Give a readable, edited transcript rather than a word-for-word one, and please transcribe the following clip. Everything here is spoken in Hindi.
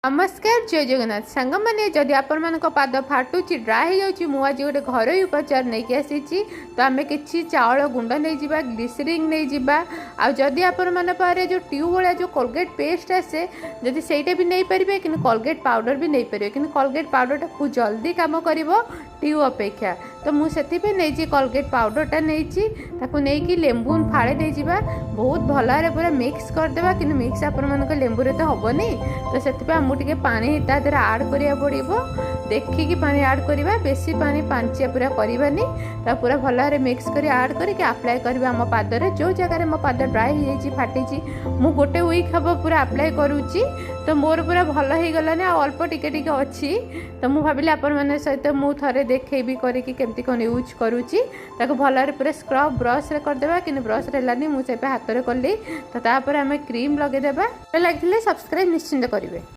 नमस्कार जय जगन्नाथ सांग मैंने जदि आपण मान पाद फाटुची ड्राए हो जाऊँ आज गोटे घरोई उपचार नहीं आसी तो आम कि चाउल गुंड नहीं जावा ग्लिसरीन नहीं जावा आदि आपण मान पारे जो ट्यूब वाला जो कोलगेट पेस्ट आसे जदि सहीटा भी नहीं पारे कि कोलगेट पाउडर भी नहीं पारे कि कोलगेट पाउडर बहुत जल्दी काम कर ट्यूब अपेक्षा तो मुझे नहीं कोलगेट पाउडरटा नहीं लेंबू फाड़े दे जावा बहुत भल पूरा मिक्स करदे कि मिक्स आप लेंबू तो हेनी तो से आमको पानी तादर आड करा पड़ो देखिकी पानी आड करवा बेसी पानी पांचिया पूरा करवानी पूरा भल मिक्स कर आड करके अप्लाई करवा आम पादर जो जगह मो पाद ड्राए हो फाटी मु गोटे वीक हम पूरा अप्लाई करुच्ची तो मोर पूरा भल हो गलानी अल्प टिके अच्छी तो मुझे भाविली आपण मैंने सहित मु थे देखेबी करके केमती कौन यूज करुच्ची भल पूरा स्क्रब ब्रश करदे कि ब्रश है मुझे हाथ में कली तो आम क्रीम लगेदेवा लगे सब्सक्राइब निश्चिंत करेंगे।